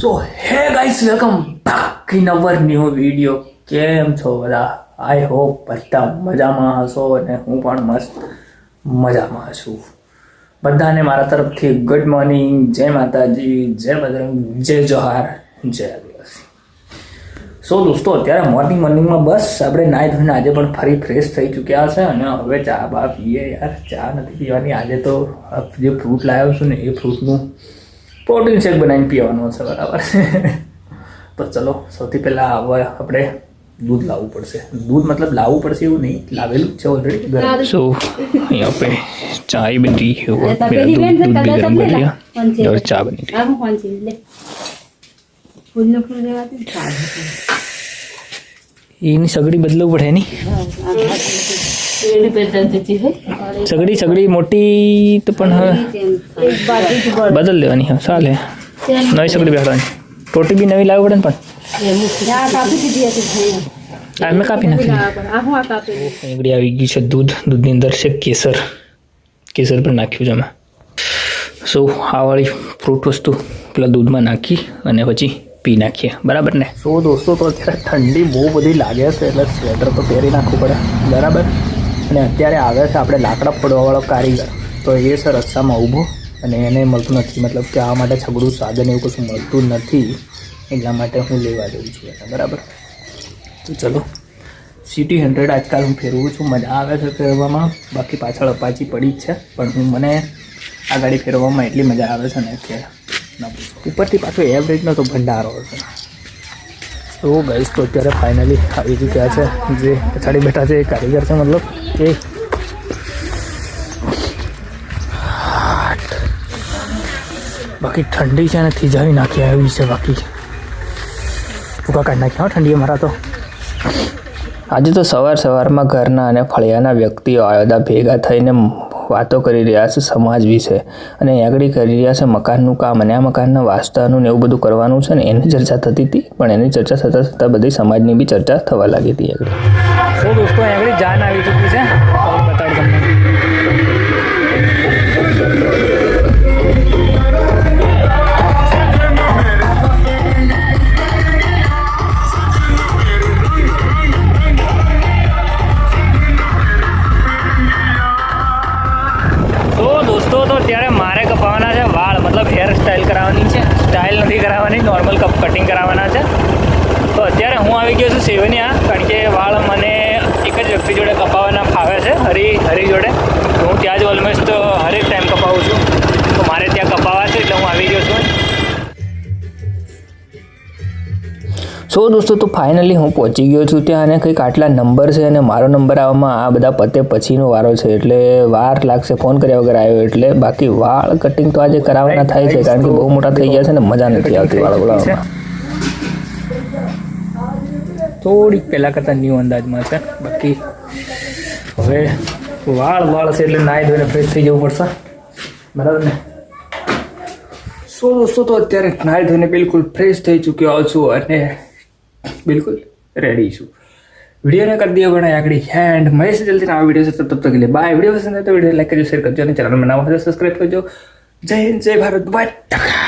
સો હે guys, welcome back in our new video. કેમ છો બધા? આઈ હોપ બધા મજામાં હશો અને હું પણ મસ્ત મજામાં છું. બધાને મારા તરફથી ગુડ મોર્નિંગ, જય માતાજી, જય બજરંગ, જય જોહાર, જય આદિવાસી. સો દોસ્તો, અત્યારે મોર્નિંગમાં બસ આપણે નાહી ધોઈને આજે પણ ફરી ફ્રેશ થઈ ચૂક્યા છે અને હવે ચા બા પીએ. યાર ચા નથી પીવાની આજે, તો જે ફ્રૂટ લાવ્યો છું ને એ ફ્રૂટનું પ્રોટીન શેક બનાવીને પીવાનો છે, બરાબર. તો ચલો, સૌથી પહેલાં હવે આપણે દૂધ લાવવું પડશે. દૂધ મતલબ લાવવું પડશે એવું નહીં, લાવેલું જ છે ઓલરેડી. સો यहाँ पे चाय बन रही है और मेरा दूध भी गर्म कर लिया और चाय बनी रही. એની સગડી બદલવું પડે નહીં? સગડી સગડી મોટી તો પણ હવે બદલ લેવાની. હા ચાલે, નવી સગડી બેસવાની. ટોટી બી નવી લાવવી પડે ને, પણ મેં કાપી નાખી. સગડી આવી ગઈ છે. દૂધની અંદર છે કેસર. કેસર પણ નાખ્યું છે અમે. સો આ વાળી ફ્રૂટ વસ્તુ પેલા દૂધમાં નાખી અને પછી પી નાખીએ, બરાબર ને? સો દોસ્તો, તો અત્યારે ઠંડી બહુ બધી લાગે છે એટલે સ્વેટર તો પહેરી નાખવું પડે, બરાબર. અને અત્યારે આવે છે આપણે લાકડા ફોડવાવાળો કારીગર. તો એ છે રસ્તામાં ઊભો અને એને મળતું નથી, મતલબ કે આ માટે છગડું સાધન એવું કશું મળતું નથી, એટલા માટે હું લેવા જઉં છું એને, બરાબર. તો ચલો, સિટી 100 આજકાલ હું ફેરવું છું, મજા આવે છે ફેરવામાં. બાકી પાછળ અપાચી પડી જ છે, પણ મને આ ગાડી ફેરવવામાં એટલી મજા આવે છે ને કે ઉપરથી પાછો એવરેજનો તો ભંડારો છે. તો ગાઈસ, તો અત્યારે ફાઇનલી આવી ચૂક્યા છે. જે પછાડી બેઠા છે એ કારીગર છે, મતલબ કે બાકી ઠંડી છે ને થીજાવી નાખી આવી છે. બાકી ભૂકા કાઢી નાખ્યા ઠંડીએ મારા તો. આજે તો સવારમાં ઘરના અને ફળિયાના વ્યક્તિઓ આવ્યા ભેગા થઈને વાતો કરી રહ્યા છે સમાજ વિશે, અને આગળ કરી રહ્યા છે મકાનનું કામ, અને આ મકાનના વાસ્તુનું ને એવું બધું કરવાનું છે ને એની ચર્ચા થતી હતી. પણ એની ચર્ચા થતાં બધી સમાજની બી ચર્ચા થવા લાગી હતી આગળ. સો દોસ્તો, આગળ જાન આવી ચૂકી છે, બતાડું તમને. તો ત્યારે મારે કપાવવાના છે વાળ, મતલબ હેર સ્ટાઇલ કરાવવાની છે. સ્ટાઇલ નથી કરાવવાની, નોર્મલ કટિંગ કરાવવાના છે. તો અત્યારે હું આવી ગયો છું સેવનિયા, કારણ કે વાળ મને એક જ વ્યક્તિ જોડે કપાવવાના ફાવે છે, હરી જોડે. તો હું ત્યાં જ ઓલમોસ્ટ હરેક ટાઈમ કપાવું છું, તો મારે ત્યાં કપાવવા છે એટલે હું આવી ગયો છું. સો દોસ્તો, તો ફાઇનલી હું પહોંચી ગયો છું ત્યાં, અને કંઈક આટલા નંબર છે અને મારો નંબર આવવામાં આ બધા પતે પછીનો વારો છે, એટલે વાર લાગશે. ફોન કર્યા વગર આવ્યો એટલે. બાકી વાળ કટિંગ તો આજે કરાવવાના થાય છે, કારણ કે બહુ મોટા થઈ ગયા છે ને મજા નથી આવતી વાળ બોલાવવામાં. થોડીક પહેલાં કરતાં ન્યૂ અંદાજમાં છે. બાકી હવે વાળ છે એટલે નાહી ધોઈને ફ્રેશ થઈ જવું પડશે, બરાબર ને? સો દોસ્તો, તો અત્યારે નાહી ધોઈને બિલકુલ ફ્રેશ થઈ ચૂક્યો છું અને બિલકુલ રેડી છું. વિડીયોને કરી દઈએ ઘણા આગળ હેન્ડ. મહેશ જલ્દી આ વિડીયો છે તબ તક લે બાય. વિડીયો પસંદ આવે તો વિડીયો લાઈક કરજો, શેર કરજો અને ચેનલ બનાવવા હોય તો સબસ્ક્રાઈબ કરજો. જય હિન્દ, જય ભારત, બાય.